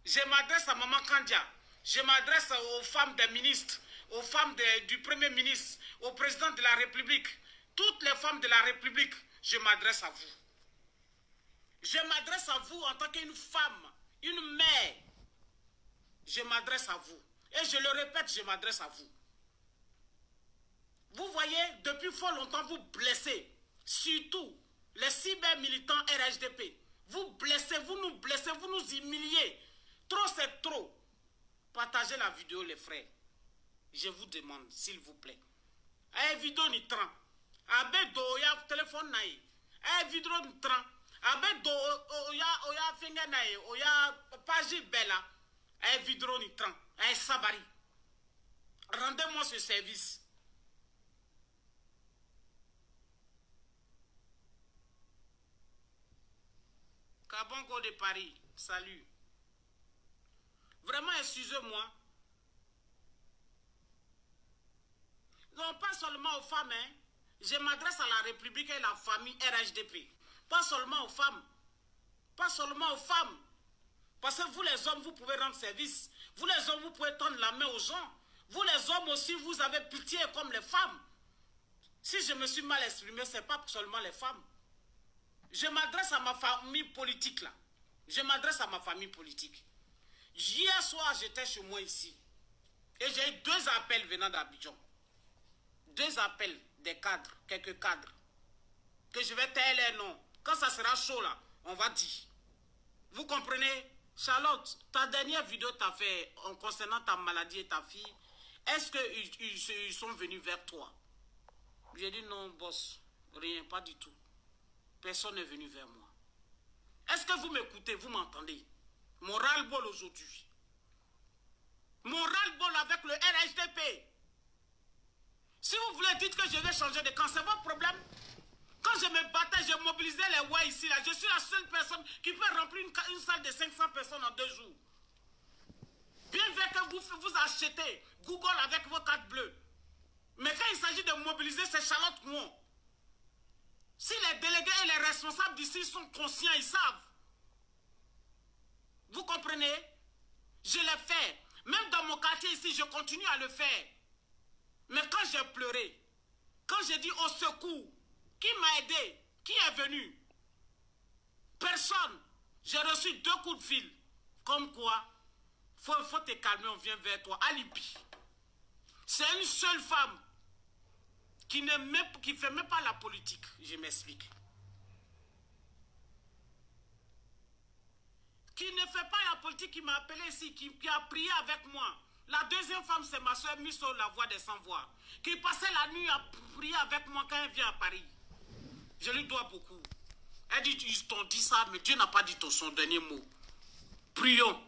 Je m'adresse à Maman Kandia. Je m'adresse aux femmes des ministres, aux femmes du Premier ministre, au président de la République. Toutes les femmes de la République, je m'adresse à vous. Je m'adresse à vous en tant qu'une femme, une mère. Je m'adresse à vous. Et je le répète, je m'adresse à vous. Vous voyez, depuis fort longtemps, vous blessez. Surtout les cyber-militants RHDP. Vous blessez, vous nous humiliez. Trop, c'est trop. Partagez la vidéo, les frères. Je vous demande, s'il vous plaît. Eh, vidéo ni tran. Abe do ya téléphone naï. Eh, vidéo ni tran. Abe do oya finger naï. Oya page bella. Eh, vidéo ni tran. Eh, sabari. Rendez-moi ce service. Kabongo de Paris, salut. Vraiment, excusez-moi. Non, pas seulement aux femmes, hein. Je m'adresse à la République et la famille RHDP. Pas seulement aux femmes. Pas seulement aux femmes. Parce que vous les hommes, vous pouvez rendre service. Vous les hommes, vous pouvez tendre la main aux gens. Vous les hommes aussi, vous avez pitié comme les femmes. Si je me suis mal exprimé, ce n'est pas seulement les femmes. Je m'adresse à ma famille politique là. Je m'adresse à ma famille politique. Hier soir, j'étais chez moi ici. Et j'ai eu 2 appels venant d'Abidjan. 2 appels des cadres, quelques cadres. Que je vais taire les noms. Quand ça sera chaud là, on va dire. Vous comprenez? Charlotte, ta dernière vidéo t'a fait en concernant ta maladie et ta fille. Est-ce qu'ils sont venus vers toi? J'ai dit non, boss. Rien, pas du tout. Personne n'est venu vers moi. Est-ce que vous m'écoutez? Vous m'entendez? Mon ras-le-bol aujourd'hui. Mon ras-le-bol avec le RHDP. Si vous voulez dire que je vais changer de camp, c'est votre problème. Quand je me battais, je mobilisais les ouais ici. Là. Je suis la seule personne qui peut remplir une salle de 500 personnes en 2 jours. Bien vu que vous achetez Google avec vos cartes bleues. Mais quand il s'agit de mobiliser, c'est Charlotte Mouon. Si les délégués et les responsables d'ici sont conscients, ils savent. Vous comprenez? Je l'ai fait. Même dans mon quartier ici, je continue à le faire. Mais quand j'ai pleuré, quand j'ai dit au secours, qui m'a aidé? Qui est venu? Personne. J'ai reçu 2 coups de fil. Comme quoi, faut te calmer, on vient vers toi. Alibi. C'est une seule femme qui ne fait même pas la politique. Je m'explique. Qui ne fait pas la politique, qui m'a appelé ici, qui a prié avec moi. La deuxième femme, c'est ma soeur Misso, la voix des sans-voix, qui passait la nuit à prier avec moi quand elle vient à Paris. Je lui dois beaucoup. Elle dit, ils t'ont dit ça, mais Dieu n'a pas dit son dernier mot. Prions.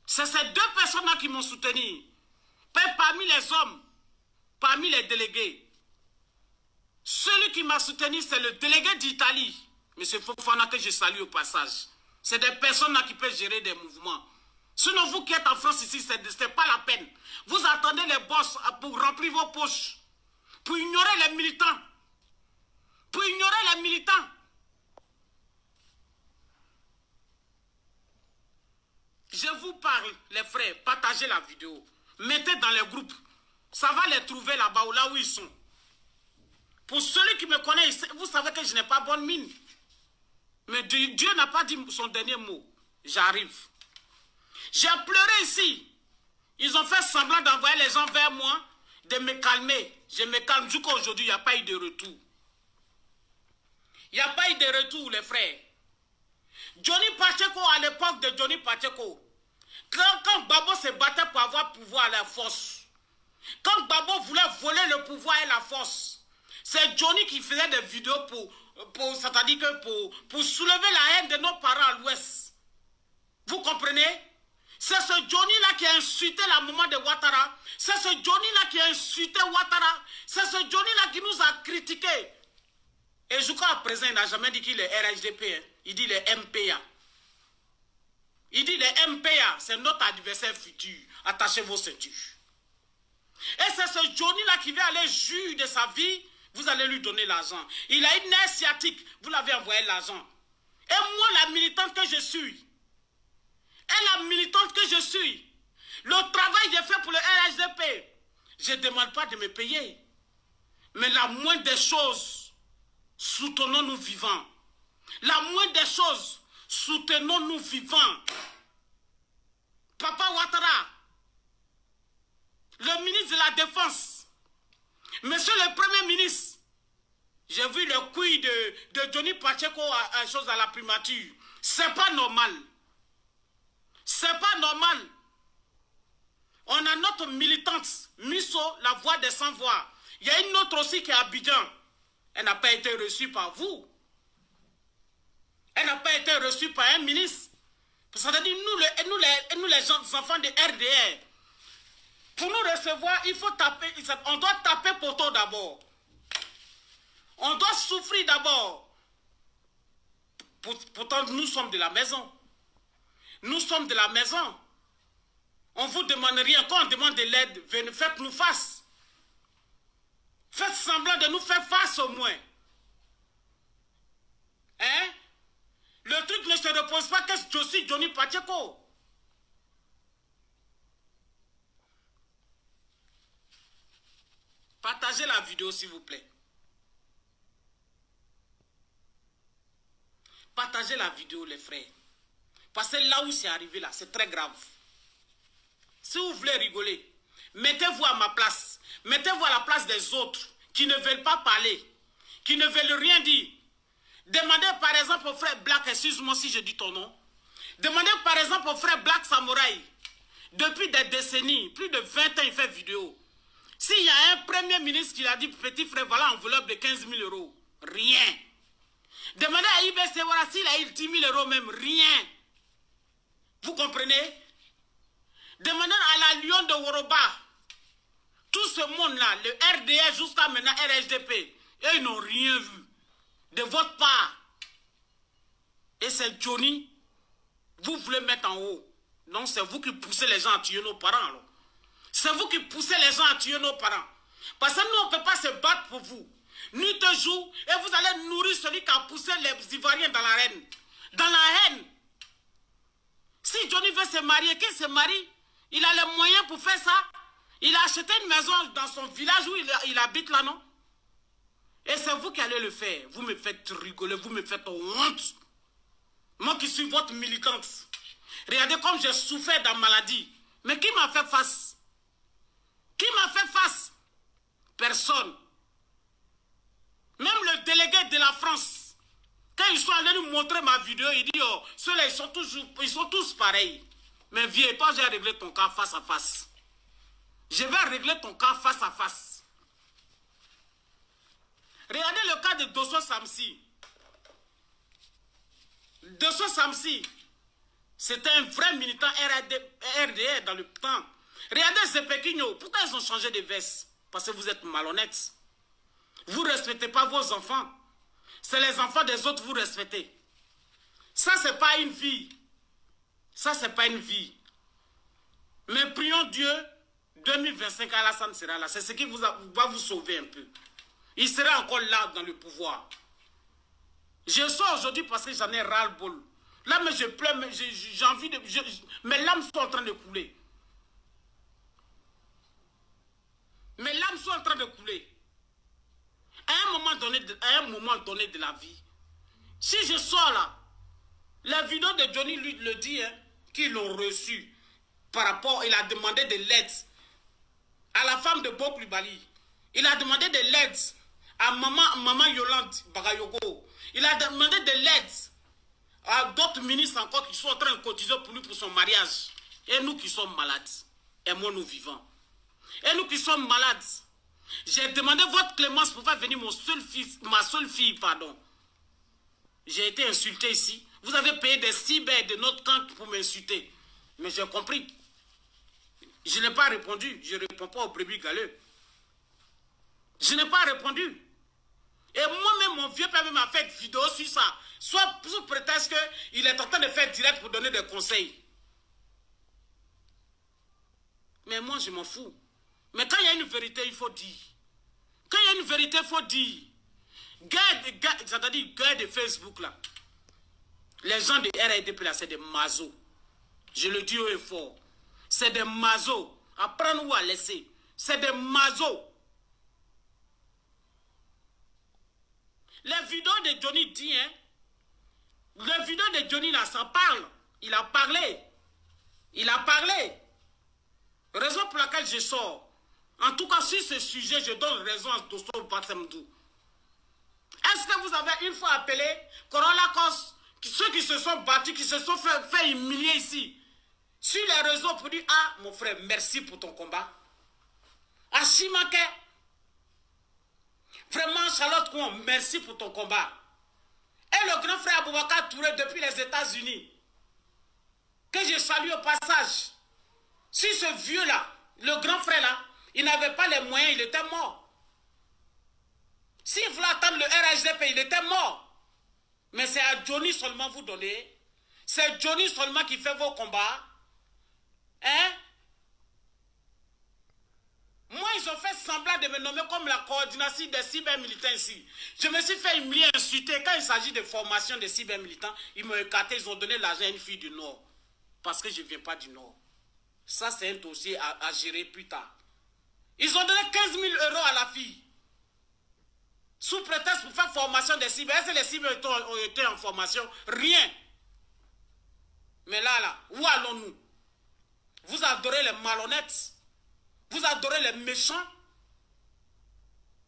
C'est ces 2 personnes-là qui m'ont soutenu. Parmi les hommes, parmi les délégués. Celui qui m'a soutenu, c'est le délégué d'Italie. M. Fofana, que je salue au passage. C'est des personnes là qui peuvent gérer des mouvements. Sinon, vous qui êtes en France ici, ce n'est pas la peine. Vous attendez les boss pour remplir vos poches. Pour ignorer les militants. Pour ignorer les militants. Je vous parle, les frères, partagez la vidéo. Mettez dans les groupes. Ça va les trouver là-bas, là où ils sont. Pour celui qui me connaît, vous savez que je n'ai pas bonne mine. Mais Dieu n'a pas dit son dernier mot. J'arrive. J'ai pleuré ici. Ils ont fait semblant d'envoyer les gens vers moi, de me calmer. Je me calme. Jusqu'à aujourd'hui, il n'y a pas eu de retour. Il n'y a pas eu de retour, les frères. Johnny Pacheco, à l'époque de Johnny Pacheco, quand Babo se battait pour avoir pouvoir à la force, quand Babo voulait voler le pouvoir et la force, c'est Johnny qui faisait des vidéos c'est-à-dire que pour soulever la haine de nos parents à l'ouest. Vous comprenez? C'est ce Johnny-là qui a insulté la maman de Ouattara. C'est ce Johnny-là qui a insulté Ouattara. C'est ce Johnny-là qui nous a critiqués. Et jusqu'à présent, il n'a jamais dit qu'il est RHDP. Hein. Il dit les MPA. Il dit les MPA, c'est notre adversaire futur. Attachez vos ceintures. Et c'est ce Johnny-là qui va aller juger de sa vie. Vous allez lui donner l'argent. Il a une nerf sciatique. Vous l'avez envoyé l'argent. Et moi, la militante que je suis, et la que je suis. Le travail que j'ai fait pour le RHDP, je ne demande pas de me payer. Mais la moindre des choses, soutenons-nous vivants. La moindre des choses, soutenons-nous vivants. Papa Ouattara, le ministre de la Défense, monsieur le Premier ministre, j'ai vu le couille de Johnny Pacheco à la primature. C'est pas normal. C'est pas normal. On a notre militante, Misso, la voix des sans-voix. Il y a une autre aussi qui est à Abidjan. Elle n'a pas été reçue par vous. Elle n'a pas été reçue par un ministre. C'est-à-dire, nous les enfants de RDR, pour nous recevoir, il faut taper, on doit taper poteau d'abord. On doit souffrir d'abord. Pourtant, nous sommes de la maison. Nous sommes de la maison. On ne vous demande rien. Quand on demande de l'aide, faites-nous face. Faites semblant de nous faire face au moins. Hein? Le truc ne se repose pas que je suis Johnny Pacheco. Partagez la vidéo s'il vous plaît. Partagez la vidéo les frères. Parce que là où c'est arrivé là, c'est très grave. Si vous voulez rigoler, mettez-vous à ma place. Mettez-vous à la place des autres qui ne veulent pas parler, qui ne veulent rien dire. Demandez par exemple au frère Black, excuse-moi si je dis ton nom. Demandez par exemple au frère Black Samouraï. Depuis des décennies, plus de 20 ans, il fait vidéo. S'il y a un premier ministre qui a dit, petit frère, voilà enveloppe de 15 000 euros. Rien. Demandez à IBC, voilà, s'il a eu 10 000 euros même, rien. Vous comprenez? Demandez à la Lyon de Woroba. Tout ce monde-là, le RDR jusqu'à maintenant, RHDP, eux, ils n'ont rien vu. De votre part. Et c'est Johnny, vous voulez mettre en haut. Donc c'est vous qui poussez les gens à tuer nos parents. C'est vous qui poussez les gens à tuer nos parents. Parce que nous, on ne peut pas se battre pour vous. Nuit et jour, et vous allez nourrir celui qui a poussé les Ivoiriens dans la haine. Dans la haine. Si Johnny veut se marier, qu'il se marie. Il a les moyens pour faire ça. Il a acheté une maison dans son village où il habite là, non? Et c'est vous qui allez le faire. Vous me faites rigoler, vous me faites honte. Moi qui suis votre militante. Regardez comme j'ai souffert dans la maladie. Mais qui m'a fait face? Qui m'a fait face? Personne. Même le délégué de la France, quand ils sont allés nous montrer ma vidéo, il dit, oh, ceux-là, ils sont tous pareils. Mais viens, toi, j'ai réglé ton cas face à face. Je vais régler ton cas face à face. Regardez le cas de Dosso Samsi. Dosso Samsi, c'était un vrai militant RDR dans le temps. Regardez ces Pékinyo. Pourquoi ils ont changé de veste? Parce que vous êtes malhonnêtes. Vous ne respectez pas vos enfants. C'est les enfants des autres que vous respectez. Ça, ce n'est pas une vie. Ça, ce n'est pas une vie. Mais prions Dieu, 2025, Alassane sera là. C'est ce qui va vous sauver un peu. Il sera encore là dans le pouvoir. Je sors aujourd'hui parce que j'en ai ras-le-bol. Là, mais je pleure, j'ai envie de... mes larmes sont en train de couler. Mes larmes sont en train de couler. À un moment donné de la vie, si je sors là, la vidéo de Johnny lui le dit, hein, qu'ils l'ont reçu par rapport, il a demandé de l'aide à la femme de Bob Lubali. Il a demandé de l'aide à maman Yolande Bagayogo. Il a demandé de l'aide à d'autres ministres encore qui sont en train de cotiser pour lui pour son mariage. Et nous qui sommes malades, aimons-nous vivants. Et nous qui sommes malades, j'ai demandé votre clémence pour faire venir ma seule fille, pardon. J'ai été insulté ici. Vous avez payé des cyber de notre camp pour m'insulter. Mais j'ai compris. Je n'ai pas répondu. Je ne réponds pas au brebis galeux. Je n'ai pas répondu. Et moi-même, mon vieux père m'a fait une vidéo sur ça. Soit sous prétexte qu'il est en train de faire direct pour donner des conseils. Mais moi, je m'en fous. Mais quand il y a une vérité, il faut dire. Quand il y a une vérité, il faut dire. C'est-à-dire guerre de Facebook, là. Les gens de RDP, là, c'est des mazos. Je le dis haut et fort. C'est des mazos. À prendre ou à laisser. C'est des mazos. Les vidéos de Johnny dit, hein. Les vidéos de Johnny là, ça parle. Il a parlé. Il a parlé. Raison pour laquelle je sors. En tout cas, sur ce sujet, je donne raison à Dosso Batsemdou. Est-ce que vous avez une fois appelé Corolla Cos, ceux qui se sont battus, qui se sont fait humilier ici, sur les réseaux pour dire, ah, mon frère, merci pour ton combat. Achimake, vraiment, Charlotte Kouan, merci pour ton combat. Et le grand frère Aboubakar Touré depuis les États-Unis, que je salue au passage. Si ce vieux-là, le grand frère-là, il n'avait pas les moyens, il était mort. S'il voulait attendre le RHDP, il était mort. Mais c'est à Johnny seulement vous donnez. C'est Johnny seulement qui fait vos combats. Hein? Moi, ils ont fait semblant de me nommer comme la coordination des cyber-militants ici. Je me suis fait humilier, insulter. Quand il s'agit de formation des cyber-militants, ils m'ont écarté, ils ont donné l'argent à une fille du Nord. Parce que je ne viens pas du Nord. Ça, c'est un dossier à gérer plus tard. Ils ont donné 15 000 € à la fille. Sous prétexte pour faire formation des cyber. Est-ce que les cyber ont été en formation? Rien. Mais là, où allons-nous? Vous adorez les malhonnêtes. Vous adorez les méchants.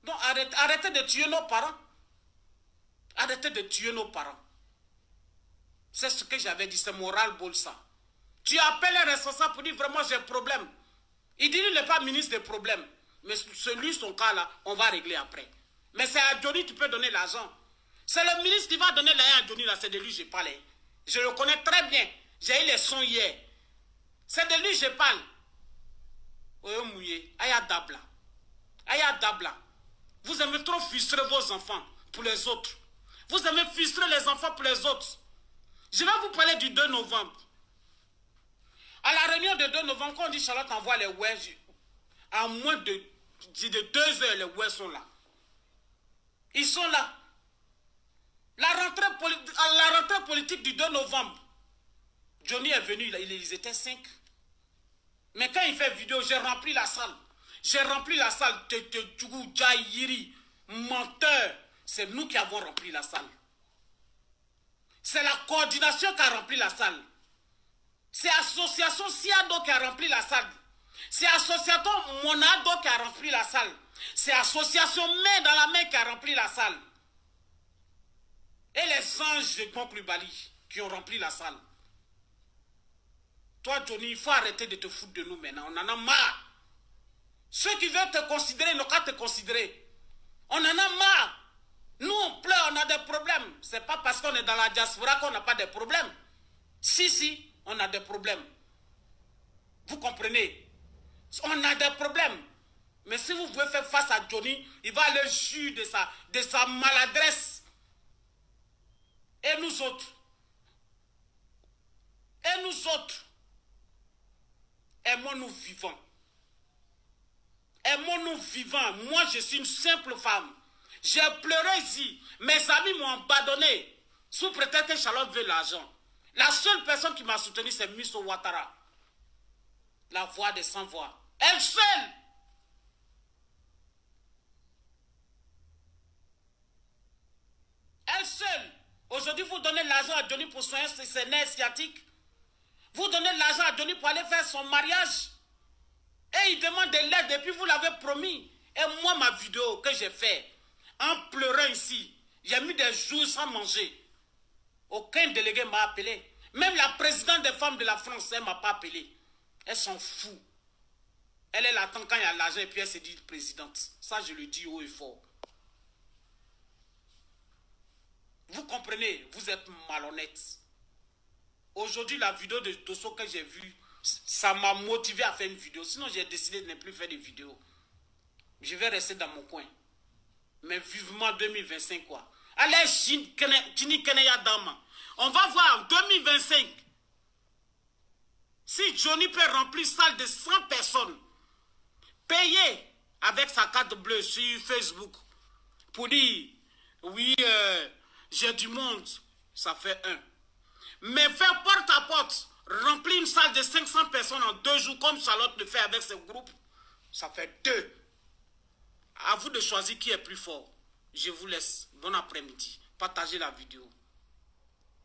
Donc arrêtez de tuer nos parents. Arrêtez de tuer nos parents. C'est ce que j'avais dit, c'est moral Bolsa. Tu appelles les responsables pour dire vraiment j'ai un problème. Il dit il n'est pas ministre des problèmes. Mais celui, son cas là, on va régler après. Mais c'est à Johnny tu peux donner l'argent. C'est le ministre qui va donner l'argent à Johnny là, c'est de lui que je parle. Je le connais très bien. J'ai eu les sons hier. C'est de lui que je parle. Oyo mouillé, Aya Dabla. Aya Dabla. Vous aimez trop frustrer vos enfants pour les autres. Vous aimez frustrer les enfants pour les autres. Je vais vous parler du 2 novembre. À la réunion de 2 novembre, quand on dit Charlotte envoie les WES, en moins de 2 heures, les WES sont là. Ils sont là. À la rentrée politique du 2 novembre, Johnny est venu, ils étaient 5. Mais quand il fait vidéo, j'ai rempli la salle. J'ai rempli la salle. Tete, Jairi, menteur. C'est nous qui avons rempli la salle. C'est la coordination qui a rempli la salle. C'est l'association Siado qui a rempli la salle. C'est l'association Monado qui a rempli la salle. C'est l'association Main dans la main qui a rempli la salle. Et les anges de Conclubali qui ont rempli la salle. Toi, Johnny, il faut arrêter de te foutre de nous maintenant. On en a marre. Ceux qui veulent te considérer n'ont qu'à te considérer. On en a marre. Nous, on pleure, on a des problèmes. C'est pas parce qu'on est dans la diaspora qu'on n'a pas de problèmes. Si, on a des problèmes. Vous comprenez? On a des problèmes. Mais si vous pouvez faire face à Johnny, il va aller juger de sa maladresse. Et nous autres? Aimons-nous vivants. Aimons-nous vivants. Moi, je suis une simple femme. J'ai pleuré ici. Mes amis m'ont abandonné. Sous prétexte que Charlotte veut l'argent. La seule personne qui m'a soutenu, c'est Misso Ouattara. La voix des sans-voix. Elle seule. Elle seule. Aujourd'hui, vous donnez l'argent à Johnny pour soigner ses nerfs sciatiques. Vous donnez l'argent à Johnny pour aller faire son mariage. Et il demande de l'aide et puis vous l'avez promis. Et moi, ma vidéo que j'ai faite, en pleurant ici, j'ai mis des jours sans manger. Aucun délégué m'a appelé. Même la présidente des femmes de la France, elle ne m'a pas appelé. Elle s'en fout. Elle attend quand il y a l'argent et puis elle se dit présidente. Ça, je le dis haut et fort. Vous comprenez, vous êtes malhonnête. Aujourd'hui, la vidéo de Dosso que j'ai vue, ça m'a motivé à faire une vidéo. Sinon, j'ai décidé de ne plus faire de vidéos. Je vais rester dans mon coin. Mais vivement 2025, quoi. Allez, Chini Keneya Dama. On va voir en 2025 si Johnny peut remplir une salle de 100 personnes, payer avec sa carte bleue sur Facebook pour dire, oui, j'ai du monde, ça fait 1. Mais faire porte à porte, Remplir une salle de 500 personnes en 2 jours, comme Charlotte le fait avec ses groupes, ça fait 2. À vous de choisir qui est plus fort. Je vous laisse. Bon après-midi. Partagez la vidéo.